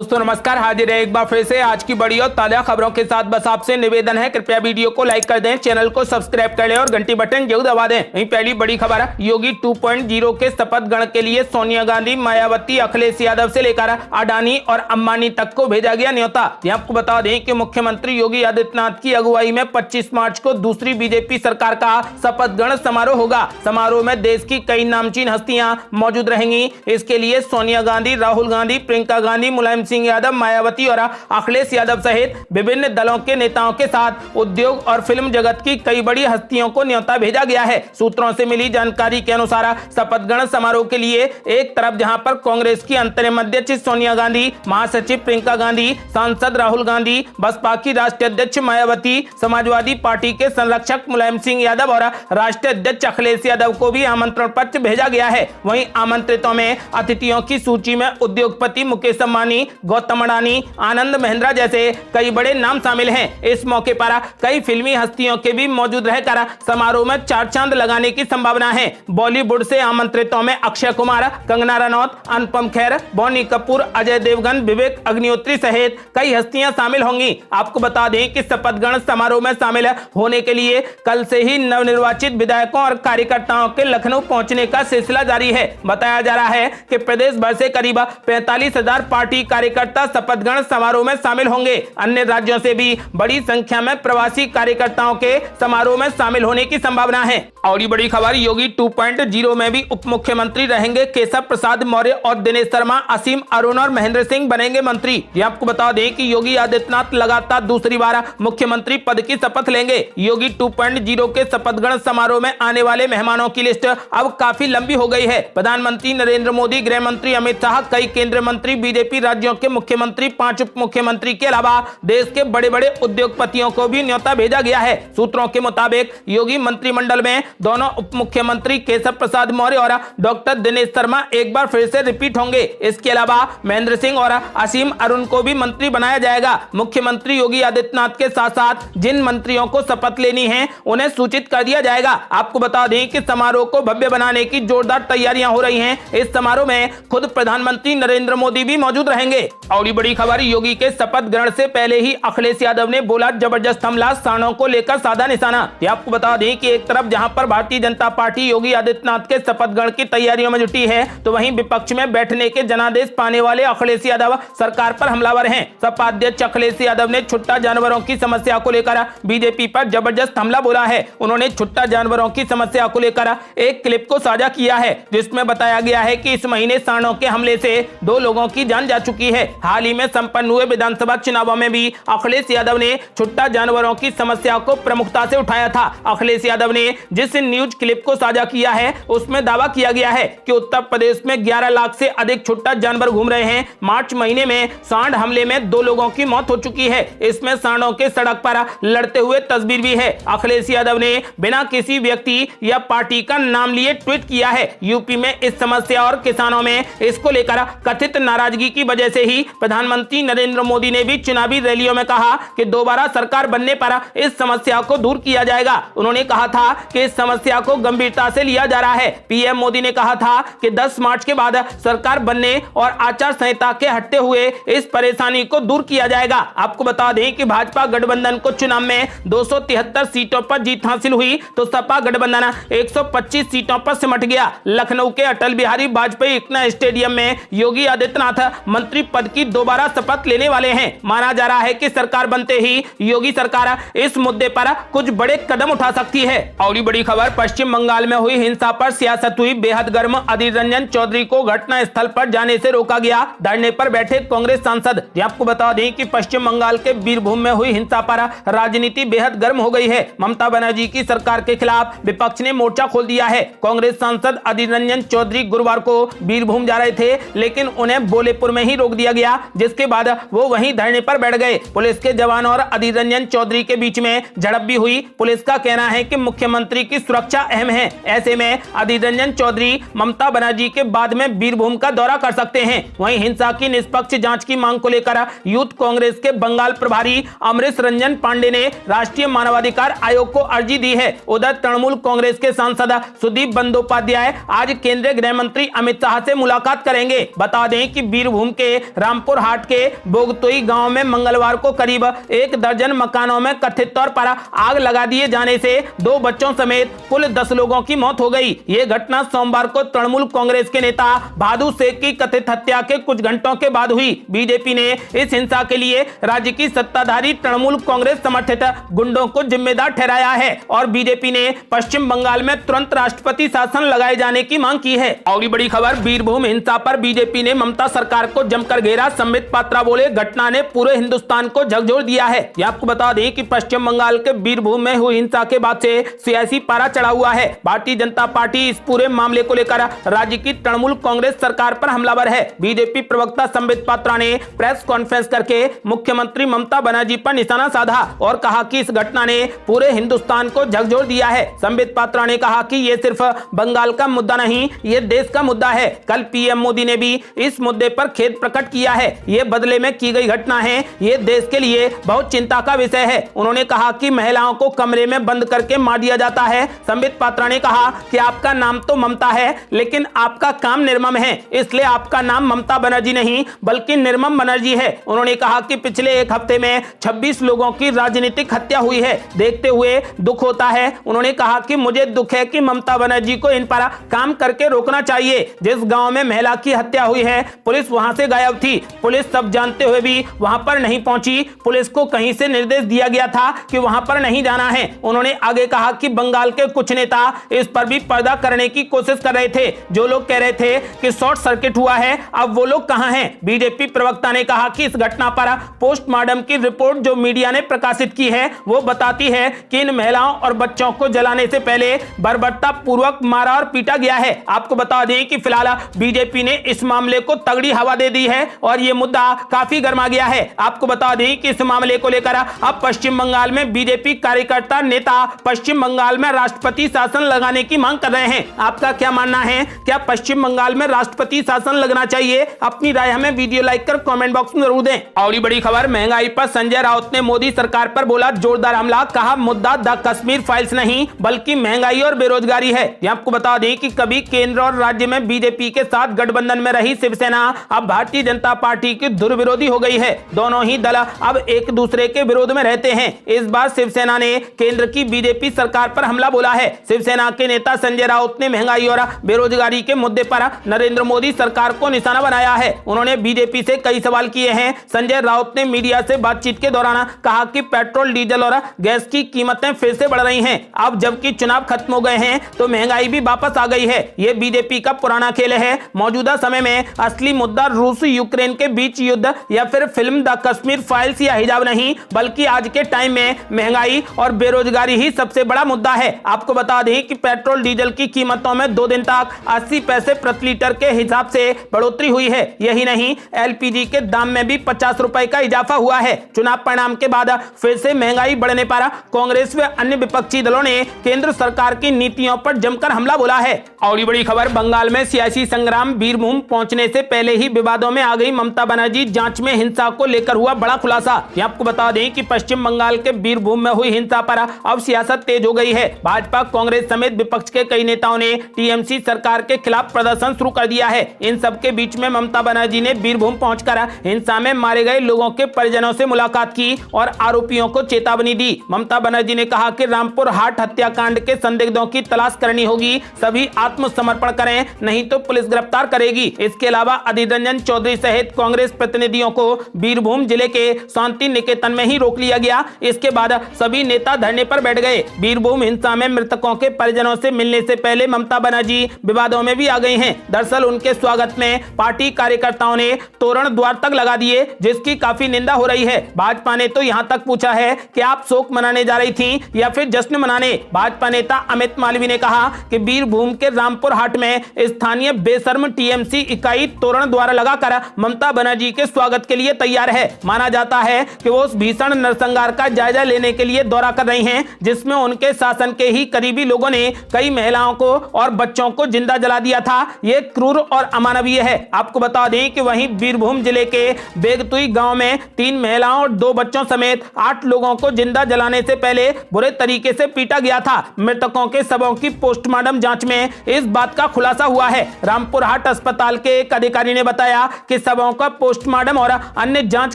दोस्तों नमस्कार, हाजिर है एक बार फिर से आज की बड़ी और ताजा खबरों के साथ। बस आपसे निवेदन है, कृपया वीडियो को लाइक कर दें, चैनल को सब्सक्राइब कर लें और घंटी बटन जरूर दबा दें। वहीं पहली बड़ी खबर है, योगी 2.0 के शपथ ग्रहण के लिए सोनिया गांधी, मायावती, अखिलेश यादव से लेकर अडानी और अंबानी तक को भेजा गया न्योता। आपको बता दें कि मुख्यमंत्री योगी आदित्यनाथ की अगुवाई में 25 मार्च को दूसरी बीजेपी सरकार का शपथ ग्रहण समारोह होगा। समारोह में देश की कई नामचीन हस्तियां मौजूद रहेंगी। इसके लिए सोनिया गांधी, राहुल गांधी, प्रियंका गांधी, मुलायम सिंह यादव, मायावती और अखिलेश यादव सहित विभिन्न दलों के नेताओं के साथ उद्योग और फिल्म जगत की कई बड़ी हस्तियों को न्योता भेजा गया है। सूत्रों से मिली जानकारी के अनुसार शपथ ग्रहण समारोह के लिए एक तरफ जहां पर कांग्रेस की अंतरिम अध्यक्ष सोनिया गांधी, महासचिव प्रियंका गांधी, सांसद राहुल गांधी, बसपा की राष्ट्रीय अध्यक्ष मायावती, समाजवादी पार्टी के संरक्षक मुलायम सिंह यादव और राष्ट्रीय अध्यक्ष अखिलेश यादव को भी आमंत्रण पत्र भेजा गया है। वहीं आमंत्रितों में अतिथियों की सूची में उद्योगपति मुकेश अंबानी, गौतम अडानी, आनंद महिंद्रा जैसे कई बड़े नाम शामिल हैं। इस मौके पर कई फिल्मी हस्तियों के भी मौजूद रहकर समारोह में चार चांद लगाने की संभावना है। बॉलीवुड से आमंत्रितों में अक्षय कुमार, कंगना रनौत, अनुपम खेर, बोनी कपूर, अजय देवगन, विवेक अग्निहोत्री सहित कई हस्तियां शामिल होंगी। आपको बता दें कि शपथ ग्रहण समारोह में शामिल होने के लिए कल से ही नवनिर्वाचित विधायकों और कार्यकर्ताओं के लखनऊ पहुंचने का सिलसिला जारी है। बताया जा रहा है कि प्रदेश भर से करीब 45,000 पार्टी कार्यकर्ता शपथ ग्रहण समारोह में शामिल होंगे। अन्य राज्यों से भी बड़ी संख्या में प्रवासी कार्यकर्ताओं के समारोह में शामिल होने की संभावना है। और ये बड़ी खबर, योगी 2.0 में भी उप मुख्यमंत्री रहेंगे केशव प्रसाद मौर्य और दिनेश शर्मा, असीम अरुण और महेंद्र सिंह बनेंगे मंत्री। ये आपको बता दें कि योगी आदित्यनाथ लगातार दूसरी बार मुख्यमंत्री पद की शपथ लेंगे। योगी 2.0 के शपथ ग्रहण समारोह में आने वाले मेहमानों की लिस्ट अब काफी लंबी हो गई है। प्रधानमंत्री नरेंद्र मोदी, गृह मंत्री अमित शाह, कई केंद्रीय मंत्री, बीजेपी राज्यों के मुख्यमंत्री, 5 उप मुख्यमंत्री के अलावा देश के बड़े बड़े उद्योगपतियों को भी न्योता भेजा गया है। सूत्रों के मुताबिक योगी मंत्रिमंडल में दोनों उप मुख्यमंत्री केशव प्रसाद मौर्य और डॉक्टर दिनेश शर्मा एक बार फिर से रिपीट होंगे। इसके अलावा महेंद्र सिंह और असीम अरुण को भी मंत्री बनाया जाएगा। मुख्यमंत्री योगी आदित्यनाथ के साथ साथ जिन मंत्रियों को शपथ लेनी है उन्हें सूचित कर दिया जाएगा। आपको बता दें कि समारोह को भव्य बनाने की जोरदार तैयारियां हो रही हैं। इस समारोह में खुद प्रधानमंत्री नरेंद्र मोदी भी मौजूद रहेंगे। और ये बड़ी खबर, योगी के शपथ ग्रहण से पहले ही अखिलेश यादव ने बोला जबरदस्त हमला, सांडों को लेकर साधा निशाना। ये आपको बता दें कि एक तरफ जहां पर भारतीय जनता पार्टी योगी आदित्यनाथ के शपथ ग्रहण की तैयारियों में जुटी है, तो वहीं विपक्ष में बैठने के जनादेश पाने वाले अखिलेश यादव सरकार पर हमलावर हैं। सपा अध्यक्ष अखिलेश यादव ने छुट्टा जानवरों की समस्या को लेकर बीजेपी पर जबरदस्त हमला बोला है। उन्होंने छुट्टा जानवरों की समस्या को लेकर एक क्लिप को साझा किया है, जिसमें बताया गया है कि इस महीने सांडों के हमले से 2 लोगों की जान जा चुकी है। हाल ही में संपन्न हुए विधानसभा चुनावों में भी अखिलेश यादव ने छुट्टा जानवरों की समस्या को प्रमुखता से उठाया था। अखिलेश यादव ने जिस न्यूज क्लिप को साझा किया है उसमें दावा किया गया है कि उत्तर प्रदेश में 11 लाख से अधिक छुट्टा जानवर घूम रहे हैं। मार्च महीने में सांड हमले में 2 लोगों की मौत हो चुकी है। इसमें सांडों के सड़क पर लड़ते हुए तस्वीर भी है। अखिलेश यादव ने बिना किसी व्यक्ति या पार्टी का नाम लिए ट्वीट किया है। यूपी में इस समस्या और किसानों में इसको लेकर कथित नाराजगी की वजह से ही प्रधानमंत्री नरेंद्र मोदी ने भी चुनावी रैलियों में कहा कि दोबारा सरकार बनने पर इस समस्या को दूर किया जाएगा। उन्होंने कहा था कि इस समस्या को गंभीरता से लिया जा रहा है। पीएम मोदी ने कहा था कि 10 मार्च के बाद सरकार बनने और आचार संहिता के हटते हुए इस परेशानी को दूर किया जाएगा। आपको बता दें कि भाजपा गठबंधन को चुनाव में 273 सीटों पर जीत हासिल हुई, तो सपा गठबंधन 125 सीटों पर सिमट गया। लखनऊ के अटल बिहारी वाजपेयी इतना स्टेडियम में योगी आदित्यनाथ मंत्री पद की दोबारा शपथ लेने वाले हैं। माना जा रहा है कि सरकार बनते ही योगी सरकार इस मुद्दे पर कुछ बड़े कदम उठा सकती है। और ये बड़ी खबर, पश्चिम बंगाल में हुई हिंसा पर सियासत हुई बेहद गर्म, अधीर रंजन चौधरी को घटना स्थल पर जाने से रोका गया। धरने पर बैठे कांग्रेस सांसद। आपको बता दें कि पश्चिम बंगाल के बीरभूम में हुई हिंसा पर राजनीति बेहद गर्म हो गई है। ममता बनर्जी की सरकार के खिलाफ विपक्ष ने मोर्चा खोल दिया है। कांग्रेस सांसद अधीर रंजन चौधरी गुरुवार को बीरभूम जा रहे थे, लेकिन उन्हें बोलेपुर में ही रोक दिया गया, जिसके बाद वो वहीं धरने पर बैठ गए। पुलिस के जवान और अधीर रंजन चौधरी के बीच में झड़प भी हुई। पुलिस का कहना है कि मुख्यमंत्री की सुरक्षा अहम है। ऐसे में अधीर रंजन चौधरी ममता बनर्जी के बाद में बीरभूम का दौरा कर सकते हैं। वहीं हिंसा की निष्पक्ष जांच की मांग को लेकर यूथ कांग्रेस के बंगाल प्रभारी अमरीश रंजन पांडे ने राष्ट्रीय मानवाधिकार आयोग को अर्जी दी है। उधर तृणमूल कांग्रेस के सांसद सुदीप बंदोपाध्याय आज केंद्रीय गृह मंत्री अमित शाह से मुलाकात करेंगे। बता दें कि बीरभूम के रामपुर हाट के बोगतोई गांव में मंगलवार को करीब 1 दर्जन मकानों में कथित तौर पर आग लगा दिए जाने से 2 बच्चों समेत कुल 10 लोगों की मौत हो गई। ये घटना सोमवार को तृणमूल कांग्रेस के नेता भादु शेख की कथित हत्या के कुछ घंटों के बाद हुई। बीजेपी ने इस हिंसा के लिए राज्य की सत्ताधारी तृणमूल कांग्रेस समर्थित गुंडों को जिम्मेदार ठहराया है और बीजेपी ने पश्चिम बंगाल में तुरंत राष्ट्रपति शासन लगाए जाने की मांग की है। और बड़ी खबर, बीरभूम हिंसा पर बीजेपी ने ममता सरकार को जमकर घेरा। संबित पात्रा बोले, घटना ने पूरे हिंदुस्तान को झकझोर दिया है। ये आपको बता दें कि पश्चिम बंगाल के बीरभूम में हुई हिंसा के बाद से सियासी पारा चढ़ा हुआ है। भारतीय जनता पार्टी इस पूरे मामले को लेकर राज्य की तृणमूल कांग्रेस सरकार पर हमलावर है। बीजेपी प्रवक्ता संबित पात्रा ने प्रेस कॉन्फ्रेंस करके मुख्यमंत्री ममता बनर्जी पर निशाना साधा और कहा कि इस घटना ने पूरे हिंदुस्तान को झकझोर दिया है। संबित पात्रा ने कहा कि ये सिर्फ बंगाल का मुद्दा नहीं, ये देश का मुद्दा है। कल पीएम मोदी ने भी इस मुद्दे पर खेद प्रकट किया है। ये बदले में की गई घटना है, ये देश के लिए बहुत चिंता का विषय है। उन्होंने कहा कि महिलाओं को कमरे में बंद करके मार दिया जाता है। संबित पात्रा ने कहा कि आपका नाम तो ममता है, लेकिन आपका काम निर्मम है, इसलिए आपका नाम ममता बनर्जी नहीं बल्कि निर्मम बनर्जी है। उन्होंने कहा कि पिछले एक हफ्ते में 26 लोगों की राजनीतिक हत्या हुई है, देखते हुए दुख होता है। उन्होंने कहा कि मुझे दुख है कि ममता बनर्जी को इन पर काम करके रोकना चाहिए। जिस गांव में महिला की हत्या हुई है, पुलिस वहां से गायब थी। पुलिस सब जानते हुए भी वहां पर नहीं पहुंची। पुलिस को कहीं से निर्देश दिया गया था कि वहां पर नहीं जाना है। उन्होंने आगे कहा कि बंगाल के कुछ नेता इस पर भी पर्दा करने की कोशिश कर रहे थे। जो लोग कह रहे थे कि शॉर्ट सर्किट हुआ है, अब वो लोग कहां हैं? बीजेपी प्रवक्ता ने कहा कि इस घटना पर पोस्टमार्टम की रिपोर्ट जो मीडिया ने प्रकाशित की है, वो बताती है कि इन महिलाओं और बच्चों को जलाने से पहले बर्बरता पूर्वक मारा और पीटा गया है। आपको बता दें कि फिलहाल बीजेपी ने इस मामले को तगड़ी हवा दे दी है और ये मुद्दा काफी गर्मा गया है। आपको बता दें कि इस मामले को लेकर अब पश्चिम बंगाल में बीजेपी कार्यकर्ता नेता पश्चिम बंगाल में राष्ट्रपति शासन लगाने की मांग कर रहे हैं। आपका क्या मानना है? क्या पश्चिम बंगाल में राष्ट्रपति शासन लगना चाहिए? अपनी राय हमें वीडियो लाइक कर कमेंट बॉक्स में जरूर दें। और बड़ी खबर, महंगाई पर संजय राउत ने मोदी सरकार पर बोला जोरदार हमला। कहा मुद्दा द कश्मीर फाइल्स नहीं बल्कि महंगाई और बेरोजगारी है। आपको बता दें कि कभी केंद्र और राज्य में बीजेपी के साथ गठबंधन में रही शिवसेना अब भारतीय जनता पार्टी की धुर विरोधी हो गई है। दोनों ही दल अब एक दूसरे के विरोध में रहते हैं। इस बार शिवसेना ने केंद्र की बीजेपी सरकार पर हमला बोला है। शिवसेना के नेता संजय राउत ने महंगाई और बेरोजगारी के मुद्दे पर नरेंद्र मोदी सरकार को निशाना बनाया है। उन्होंने बीजेपी से कई सवाल किए हैं। संजय राउत ने मीडिया से बातचीत के दौरान कहा कि पेट्रोल, डीजल और गैस की कीमतें फिर से बढ़ रही हैं। अब जबकि चुनाव खत्म हो गए हैं तो महंगाई भी वापस आ गई है। ये बीजेपी का पुराना खेल है। मौजूदा समय में असली मुद्दा रूस यूक्रेन के बीच युद्ध या फिर फिल्म द कश्मीर फाइल्स या हिजाब नहीं बल्कि आज के टाइम में महंगाई और बेरोजगारी ही सबसे बड़ा मुद्दा है। आपको बता दें कि पेट्रोल डीजल की कीमतों में 2 दिन तक 80 पैसे प्रति लीटर के हिसाब से बढ़ोतरी हुई है। यही नहीं, एलपीजी के दाम में भी 50 रुपए का इजाफा हुआ है। चुनाव परिणाम के बाद फिर से महंगाई बढ़ने पर कांग्रेस व अन्य विपक्षी दलों ने केंद्र सरकार की नीतियों पर जमकर हमला बोला है। और बड़ी खबर, बंगाल में सियासी संग्राम बीरभूम पहुंचने से पहले ही विवादों में आ गई ममता बनर्जी। जांच में हिंसा को लेकर हुआ बड़ा खुलासा। आपको बता दें कि पश्चिम बंगाल के बीरभूम में हुई हिंसा पर अब सियासत तेज हो गई है। भाजपा, कांग्रेस समेत विपक्ष के कई नेताओं ने टीएमसी सरकार के खिलाफ प्रदर्शन शुरू कर दिया है। इन सबके बीच में ममता बनर्जी ने बीरभूम पहुंचकर हिंसा में मारे गए लोगों के परिजनों से मुलाकात की और आरोपियों को चेतावनी दी। ममता बनर्जी ने कहा कि रामपुर हाट हत्याकांड के संदिग्धों की तलाश करनी होगी, सभी आत्मसमर्पण करें नहीं तो पुलिस गिरफ्तार करेगी। इसके अलावा अधीर रंजन चौधरी सहित कांग्रेस प्रतिनिधियों को बीरभूम जिले के शांति निकेतन में ही रोक लिया गया। इसके बाद सभी नेता धरने पर बैठ गए। बीरभूम हिंसा में मृतकों के परिजनों से मिलने से पहले ममता बनर्जी विवादों में भी आ गई हैं। दरअसल उनके स्वागत में पार्टी कार्यकर्ताओं ने तोरण द्वार तक लगा दिए, जिसकी काफी निंदा हो रही है। भाजपा ने तो यहां तक पूछा है कि आप शोक मनाने जा रही थी या फिर जश्न मनाने। भाजपा नेता अमित मालवीय ने कहा कि बीरभूम के रामपुर हाट में स्थानीय बेशर्म टीएमसी इकाई तोरण द्वार लगाकर ममता बनर्जी के स्वागत के लिए तैयार है। माना जाता है कि वो उस भीषण नरसंहार का जायजा लेने के लिए दौरा कर रही हैं, जिसमें उनके शासन के ही करीबी लोगों ने कई महिलाओं को और बच्चों को जिंदा जला दिया था। ये क्रूर और अमानवीय है। आपको बता दें कि वहीं बीरभूम जिले के बेगतुई गांव में 3 महिलाओं और 2 बच्चों समेत 8 लोगों को जिंदा जलाने से पहले बुरे तरीके से पीटा गया था। मृतकों के शवों की पोस्टमार्टम जांच में इस बात का खुलासा हुआ है। रामपुर हाट अस्पताल के एक अधिकारी ने बताया कि शवों का पोस्टमार्टम और अन्य जांच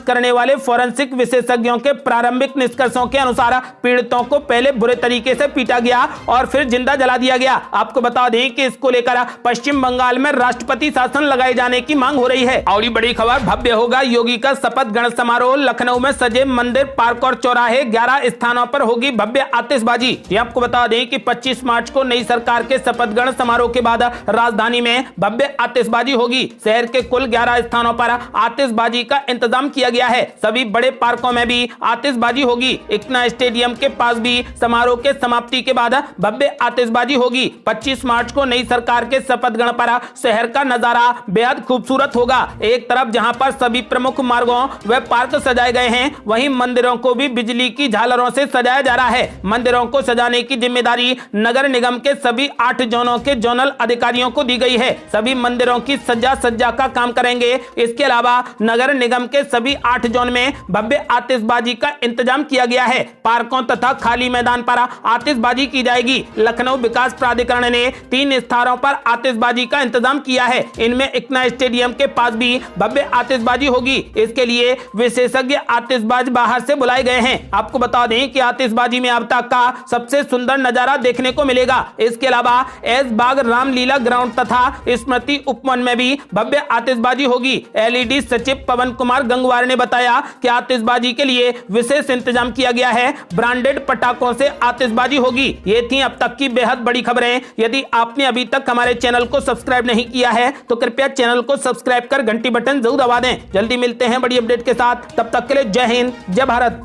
करने वाले फोरेंसिक विशेषज्ञों के प्रारंभिक निष्कर्षों के अनुसार पीड़ितों को पहले बुरे तरीके से पीटा गया और फिर जिंदा जला दिया गया। आपको बता दें कि इसको लेकर पश्चिम बंगाल में राष्ट्रपति शासन लगाए जाने की मांग हो रही है। और बड़ी खबर, भव्य होगा योगी का शपथ ग्रहण समारोह। लखनऊ में सजे मंदिर, पार्क और चौराहे 11 स्थानों पर होगी भव्य आतिशबाजी। आपको बता दें कि 25 मार्च को नई सरकार के शपथ ग्रहण समारोह के बाद राजधानी में भव्य आतिशबाजी होगी। शहर के कुल 11 स्थानों पर आतिशबाजी का इंतजाम किया गया है। सभी बड़े पार्कों में भी आतिशबाजी होगी। इतना स्टेडियम के पास भी समारोह के समाप्ति के बाद भव्य आतिशबाजी होगी। 25 मार्च को नई सरकार के शपथ ग्रहण पर शहर का नजारा बेहद खूबसूरत होगा। एक तरफ जहां पर सभी प्रमुख मार्गों व पार्क सजाए गए हैं, वहीं मंदिरों को भी बिजली की झालरों से सजाया जा रहा है। मंदिरों को सजाने की जिम्मेदारी नगर निगम के सभी 8 जोनों के जोनल अधिकारियों को दी गई है। सभी मंदिरों की सज्जा का काम करेंगे। इसके अलावा नगर निगम के सभी 8 जोन में भव्य आतिशबाजी का इंतजाम किया गया है। पार्कों तथा खाली मैदान पर आतिशबाजी की जाएगी। लखनऊ विकास प्राधिकरण ने 3 स्थानों पर आतिशबाजी का इंतजाम किया है। इनमें इकना स्टेडियम के पास भी भव्य आतिशबाजी होगी। इसके लिए विशेषज्ञ आतिशबाज बाहर से बुलाए गए हैं। आपको बता दें कि आतिशबाजी में अब तक का सबसे सुंदर नजारा देखने को मिलेगा। इसके अलावा एस बाग रामलीला ग्राउंड तथा स्मृति उपवन में भी भव्य आतिशबाजी होगी। एलईडी सचिव पवन कुमार गंगवार ने बताया कि आतिशबाजी के लिए विशेष इंतजाम किया गया है। ब्रांडेड पटाखों से आतिशबाजी होगी। ये थी अब तक की बेहद बड़ी खबरें। यदि आपने अभी तक हमारे चैनल को सब्सक्राइब नहीं किया है तो कृपया चैनल को सब्सक्राइब कर घंटी बटन जरूर दबा दें। जल्दी मिलते हैं बड़ी अपडेट के साथ। तब तक के लिए जय हिंद, जय भारत।